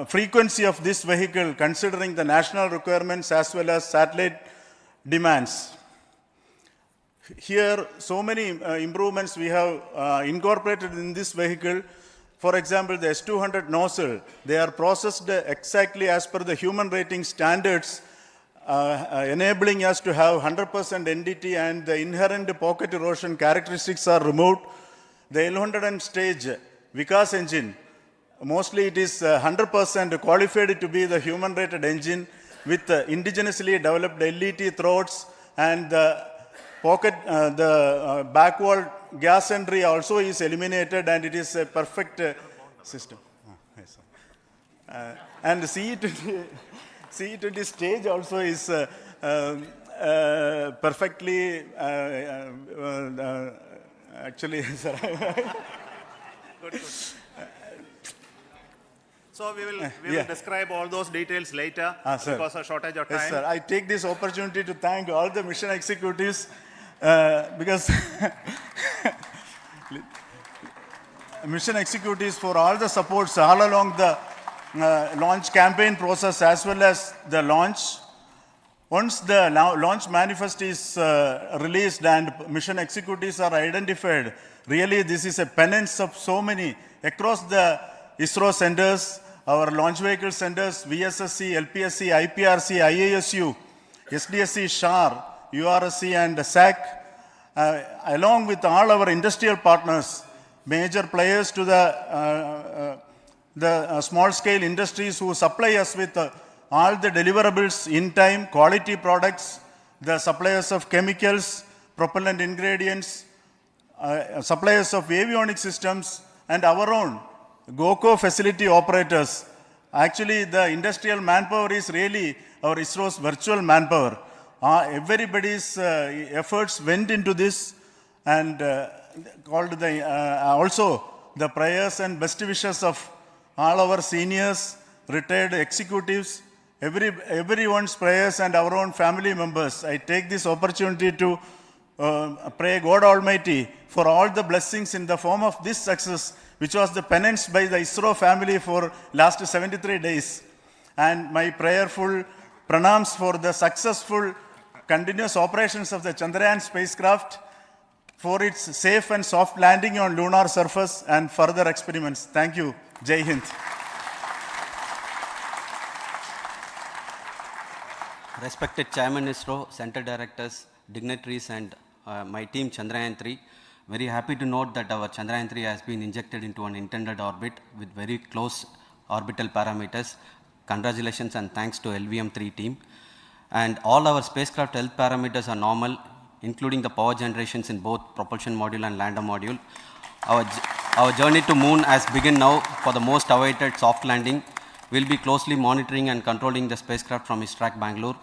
frequency of this vehicle considering the national requirements as well as satellite demands. Here, so many improvements we have incorporated in this vehicle. For example, the S200 nozzle, they are processed exactly as per the human rating standards, enabling us to have 100% NDT, and the inherent pocket erosion characteristics are removed. The L100 stage Vikas engine, mostly it is 100% qualified to be the human rated engine with indigenously developed LET throats, and the pocket, the back wall gas entry also is eliminated, and it is a perfect system. Yes, and the CE20 stage also is perfectly, actually, sir. Good. So we will describe all those details later because of shortage of time. Yes, sir. I take this opportunity to thank all the mission executives because mission executives for all the supports all along the launch campaign process as well as the launch. Once the launch manifest is released and mission executives are identified, really this is a penance of so many across the ISRO centers, our launch vehicle centers, VSSC, LPSC, IPRC, IASU, SDSC, SHAR, URSC and SAC, along with all our industrial partners, major players to the small-scale industries who supply us with all the deliverables in time, quality products, the suppliers of chemicals, propellant ingredients, suppliers of avionics systems, and our own GOCO facility operators. Actually, the industrial manpower is really our ISRO's virtual manpower. Everybody's efforts went into this, and also the prayers and best wishes of all our seniors, retired executives, everyone's prayers and our own family members. I take this opportunity to pray God Almighty for all the blessings in the form of this success which was the penance by the ISRO family for last 73 days. And my prayerful pranams for the successful continuous operations of the Chandrayaan spacecraft, for its safe and soft landing on lunar surface and further experiments. Thank you. Jai Hind. Respected Chairman ISRO, Center Directors, dignitaries and my team Chandrayaan 3, very happy to note that our Chandrayaan 3 has been injected into an intended orbit with very close orbital parameters. Congratulations and thanks to LVM3 team. And all our spacecraft health parameters are normal, including the power generations in both propulsion module and lander module. Our journey to moon has begun now for the most awaited soft landing. We'll be closely monitoring and controlling the spacecraft from ISRO Bangalore.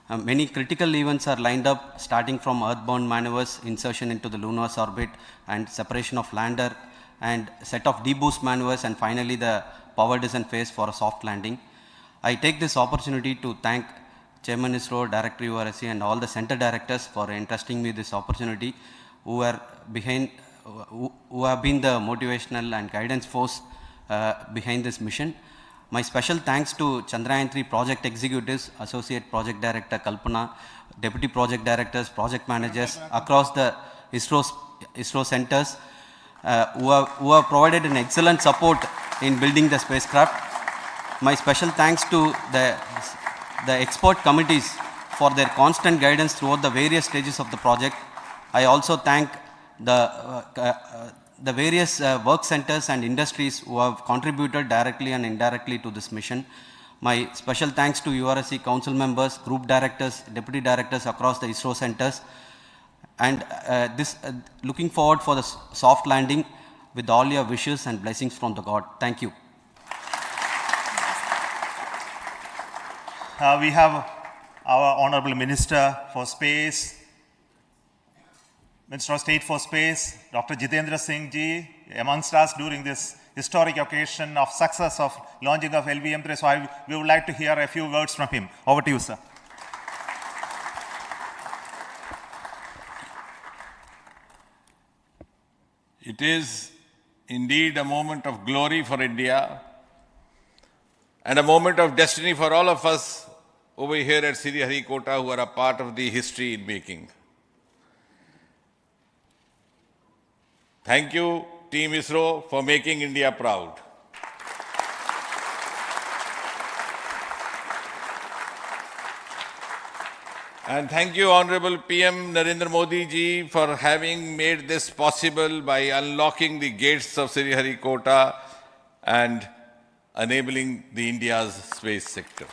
Many critical events are lined up, starting from earthbound maneuvers, insertion into the lunar orbit, and separation of lander, and set of deboost maneuvers, and finally the power descent phase for a soft landing. I take this opportunity to thank Chairman ISRO, Director URSC, and all the center directors for entrusting me this opportunity, who have been the motivational and guidance force behind this mission. My special thanks to Chandrayaan 3 project executives, Associate Project Director Kalpana, Deputy Project Directors, Project Managers across the ISRO centers who have provided an excellent support in building the spacecraft. My special thanks to the expert committees for their constant guidance throughout the various stages of the project. I also thank the various work centers and industries who have contributed directly and indirectly to this mission. My special thanks to URSC council members, group directors, deputy directors across the ISRO centers, and looking forward for the soft landing with all your wishes and blessings from the God. Thank you. We have our Honorable Minister for Space, Minister of State for Space, Dr. Jitendra Singh ji, amongst us during this historic occasion of success of launching of LVM3. So we would like to hear a few words from him. Over to you, sir. It is indeed a moment of glory for India and a moment of destiny for all of us over here at Sriharikota who are a part of the history in making. Thank you, Team ISRO, for making India proud. And thank you, Honorable PM Narendra Modi ji, for having made this possible by unlocking the gates of Sriharikota and enabling the India's space sector.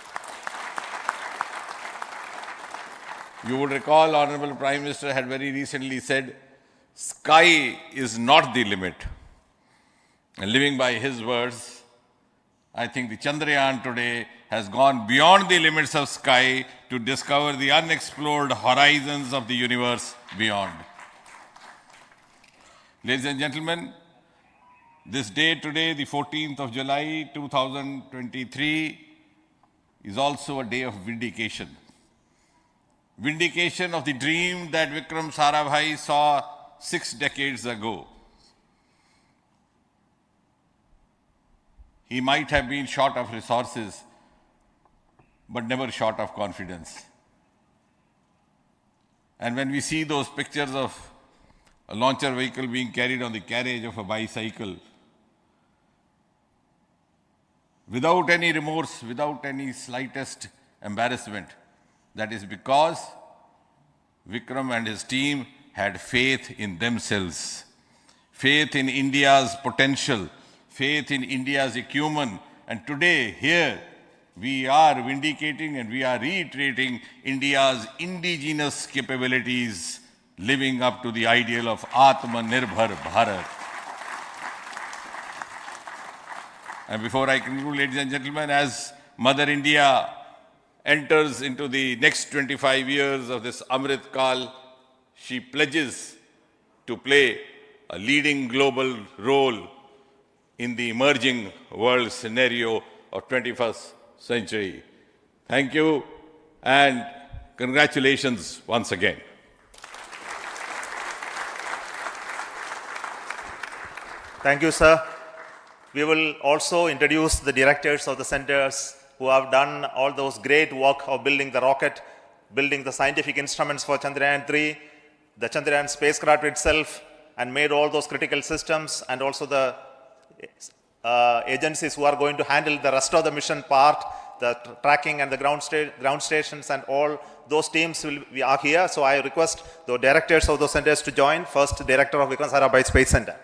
You would recall, Honorable Prime Minister had very recently said, sky is not the limit. And living by his words, I think the Chandrayaan today has gone beyond the limits of sky to discover the unexplored horizons of the universe beyond. Ladies and gentlemen, this day today, the 14th of July 2023, is also a day of vindication. Vindication of the dream that Vikram Sarabhai saw 6 decades ago. He might have been short of resources, but never short of confidence. And when we see those pictures of a launcher vehicle being carried on the carriage of a bicycle, without any remorse, without any slightest embarrassment, that is because Vikram and his team had faith in themselves, faith in India's potential, faith in India's acumen. And today, here, we are vindicating and we are reiterating India's indigenous capabilities, living up to the ideal of Atmanirbhar Bharat. And before I conclude, ladies and gentlemen, as Mother India enters into the next 25 years of this Amrit Kal, she pledges to play a leading global role in the emerging world scenario of 21st century. Thank you and congratulations once again. Thank you, sir. We will also introduce the directors of the centers who have done all those great work of building the rocket, building the scientific instruments for Chandrayaan-3, the Chandrayaan spacecraft itself, and made all those critical systems, and also the agencies who are going to handle the rest of the mission part, the tracking and the ground stations, and all those teams are here. So I request the directors of those centers to join. First, Director of Vikram Sarabhai Space Center.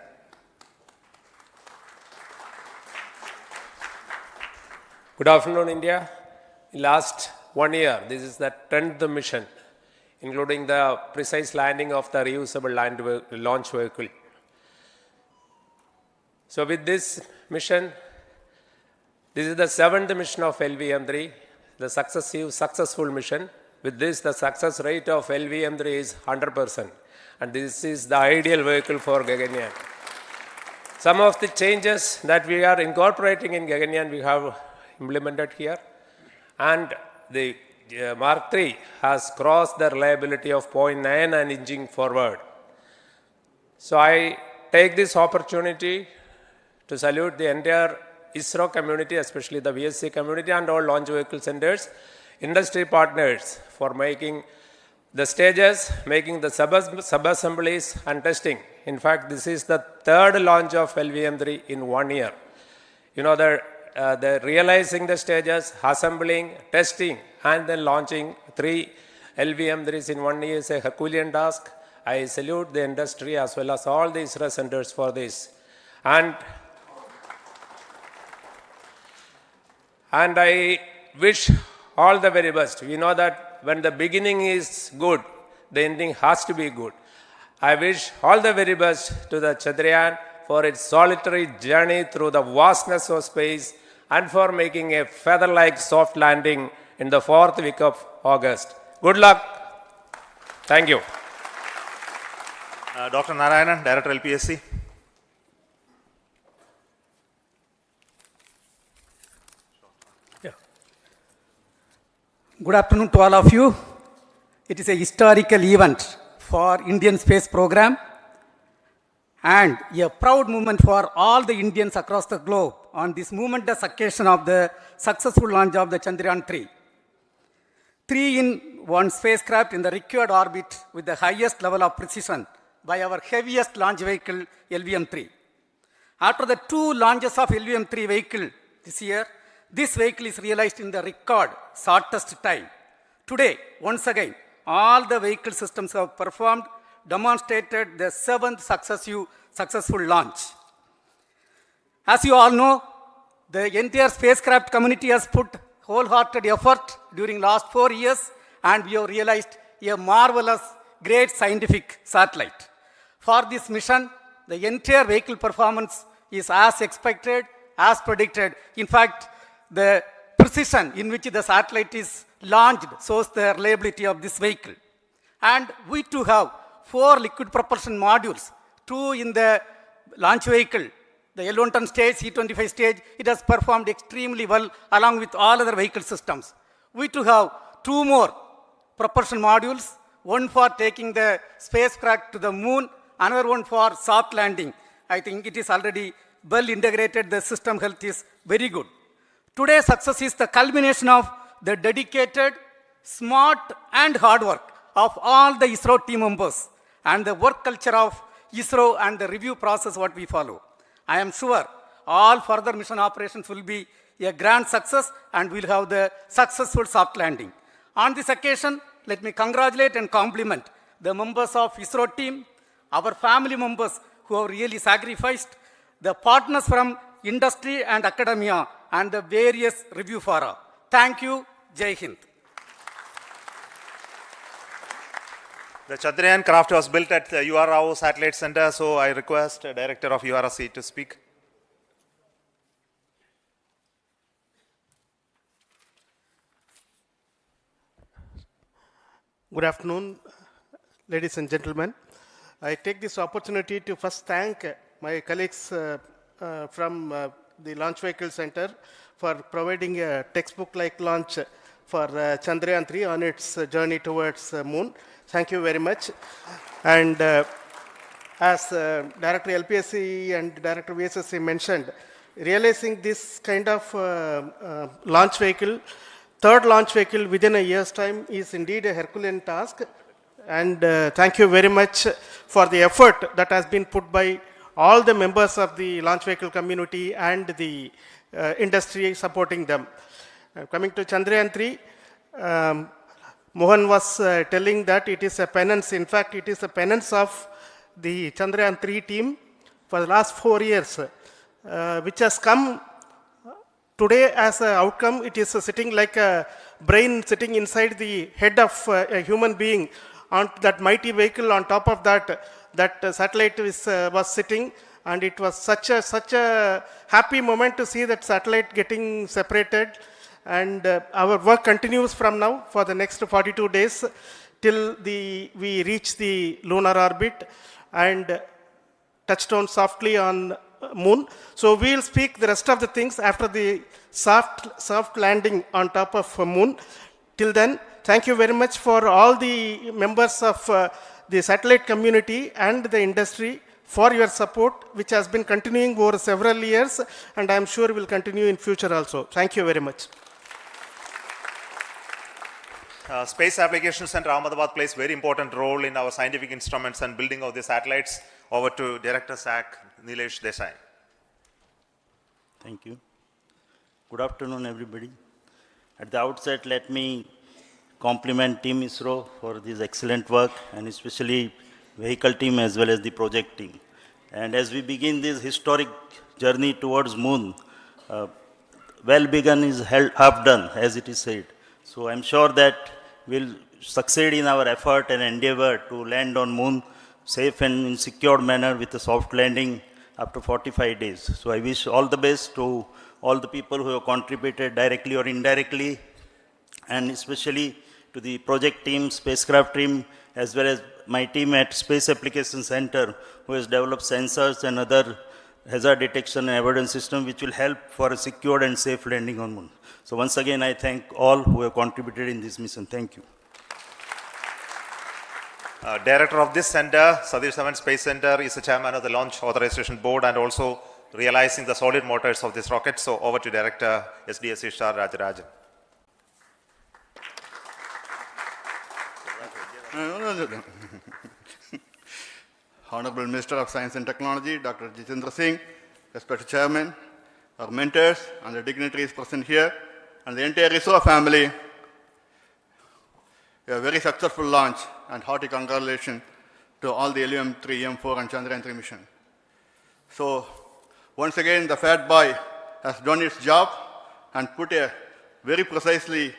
Good afternoon, India. In last 1 year, this is the 10th mission, including the precise landing of the reusable launch vehicle. So with this mission, this is the 7th mission of LVM-3, the successful mission. With this, the success rate of LVM-3 is 100%, and this is the ideal vehicle for Gaganyaan. Some of the changes that we are incorporating in Gaganyaan, we have implemented here, and the Mark III has crossed the reliability of 0.9 and inching forward. So I take this opportunity to salute the entire ISRO community, especially the VSC community and all launch vehicle centers, industry partners for making the stages, making the sub-assemblies and testing. In fact, this is the 3rd launch of LVM-3 in 1 year. You know, the realizing the stages, assembling, testing, and then launching 3 LVM-3s in 1 year is a Herculean task. I salute the industry as well as all the ISRO centers for this. And I wish all the very best. We know that when the beginning is good, the ending has to be good. I wish all the very best to the Chandrayaan for its solitary journey through the vastness of space and for making a feather-like soft landing in the 4th week of August. Good luck. Thank you. Dr. Narayanan, Director LPSC. Good afternoon to all of you. It is a historical event for Indian space program and a proud moment for all the Indians across the globe on this momentous occasion of the successful launch of the Chandrayaan-3. 3-in-1 spacecraft in the required orbit with the highest level of precision by our heaviest launch vehicle, LVM-3. After the 2 launches of LVM-3 vehicle this year, this vehicle is realized in the record shortest time. Today, once again, all the vehicle systems have performed, demonstrated the 7th successful launch. As you all know, the entire spacecraft community has put wholehearted effort during last 4 years, and we have realized a marvelous, great scientific satellite. For this mission, the entire vehicle performance is as expected, as predicted. In fact, the precision in which the satellite is launched shows the reliability of this vehicle. And we too have 4 liquid propulsion modules, 2 in the launch vehicle. The L110 stage, C25 stage, it has performed extremely well along with all other vehicle systems. We too have 2 more propulsion modules, one for taking the spacecraft to the moon, another one for soft landing. I think it is already well integrated, the system health is very good. Today's success is the culmination of the dedicated, smart and hard work of all the ISRO team members and the work culture of ISRO and the review process what we follow. I am sure all further mission operations will be a grand success and we'll have the successful soft landing. On this occasion, let me congratulate and compliment the members of ISRO team, our family members who have really sacrificed, the partners from industry and academia, and the various review fora. Thank you. Jai Hind. The Chandrayaan craft was built at the URO Satellite Center, so I request the Director of URC to speak. Good afternoon, ladies and gentlemen. I take this opportunity to first thank my colleagues from the Launch Vehicle Center for providing a textbook-like launch for Chandrayaan-3 on its journey towards moon. Thank you very much. And as Director LPSC and Director VSSC mentioned, realizing this kind of launch vehicle, third launch vehicle within a year's time is indeed a Herculean task. And thank you very much for the effort that has been put by all the members of the launch vehicle community and the industry supporting them. Coming to Chandrayaan 3, Mohan was telling that it is a penance. In fact, it is a penance of the Chandrayaan 3 team for the last 4 years, which has come today as an outcome. It is sitting like a brain sitting inside the head of a human being on that mighty vehicle. On top of that, that satellite was sitting, and it was such a happy moment to see that satellite getting separated. And our work continues from now for the next 42 days till we reach the lunar orbit and touchdown softly on moon. So we will speak the rest of the things after the soft landing on top of moon. Till then, thank you very much for all the members of the satellite community and the industry for your support, which has been continuing over several years, and I am sure will continue in future also. Thank you very much. Space Applications Center Ahmedabad plays very important role in our scientific instruments and building of the satellites. Over to Director SAC, Nilesh Desai. Thank you. Good afternoon, everybody. At the outset, let me compliment Team ISRO for this excellent work, and especially vehicle team as well as the project team. And as we begin this historic journey towards moon, well begun is half done, as it is said. So I'm sure that we'll succeed in our effort and endeavor to land on moon safe and in secured manner with a soft landing after 45 days. So I wish all the best to all the people who have contributed directly or indirectly, and especially to the project team, spacecraft team, as well as my team at Space Applications Center, who has developed sensors and other hazard detection and avoidance system which will help for a secured and safe landing on moon. So once again, I thank all who have contributed in this mission. Thank you. Director of this center, Satish Dhawan Space Center, is the chairman of the Launch Authorization Board and also realizing the solid motors of this rocket. So over to Director SDSC Star Rajarajan. Honorable Minister of Science and Technology, Dr. Jitendra Singh, respected Chairman, our mentors and the dignitaries present here, and the entire ISRO family, a very successful launch, and hearty congratulations to all the LVM-3, M4 and Chandrayan 3 mission. So once again, the Fat Boy has done its job and put a very precisely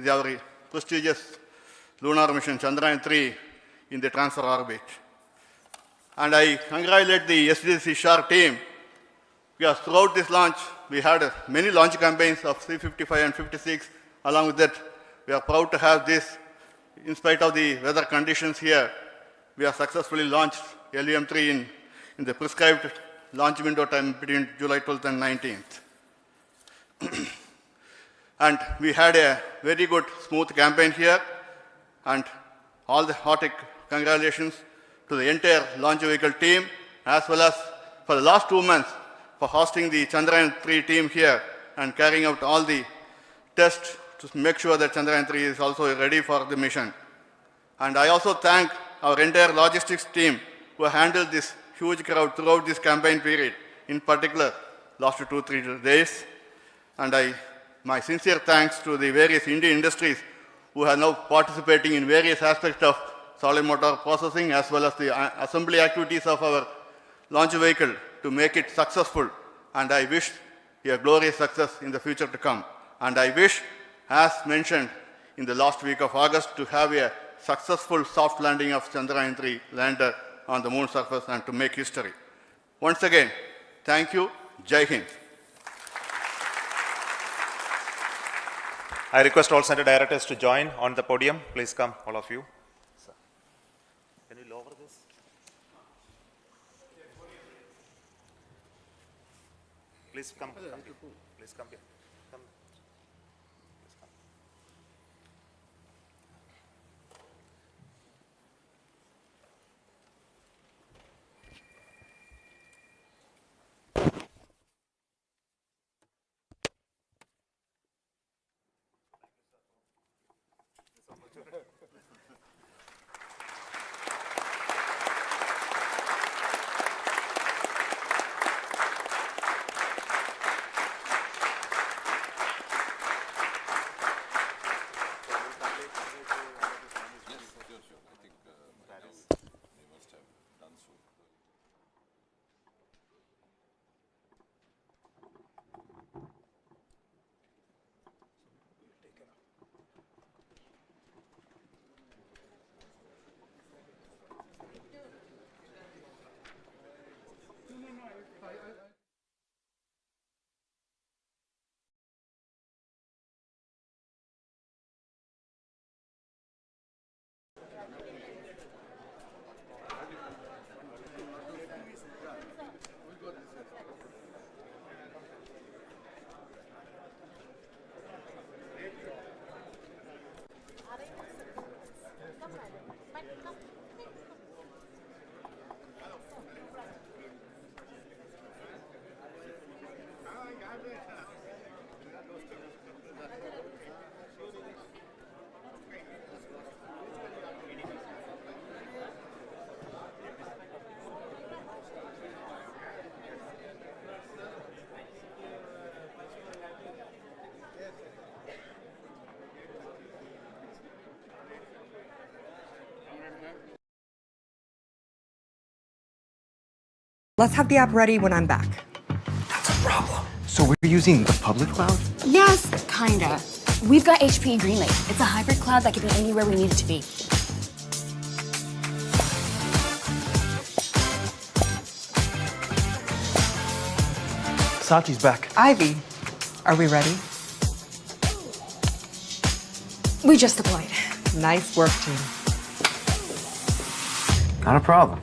our prestigious lunar mission Chandrayan 3 in the transfer orbit. And I congratulate the SDC SHAR team, because throughout this launch, we had many launch campaigns of C-55 and 56. Along with that, we are proud to have this. In spite of the weather conditions here, we have successfully launched LVM-3 in the prescribed launch window time between July 12th and 19th. And we had a very good, smooth campaign here, and all the hearty congratulations to the entire launch vehicle team, as well as for the last 2 months for hosting the Chandrayan 3 team here and carrying out all the tests to make sure that Chandrayan 3 is also ready for the mission. And I also thank our entire logistics team who handled this huge crowd throughout this campaign period, in particular last 2-3 days. And my sincere thanks to the various Indian industries who are now participating in various aspects of solid motor processing as well as the assembly activities of our launch vehicle to make it successful. And I wish a glorious success in the future to come. And I wish, as mentioned in the last week of August, to have a successful soft landing of Chandrayan 3 lander on the moon surface and to make history. Once again, thank you. Jai Hind. I request all center directors to join on the podium. Please come, all of you. Can you lower this? Please come. Please come here. Let's have the app ready when I'm back. That's a problem. So we're using the public cloud? Yes, kinda. We've got HPE GreenLake. It's a hybrid cloud that can be anywhere we need it to be. Sachi's back. Ivy, are we ready? We just deployed. Nice work, team. Not a problem.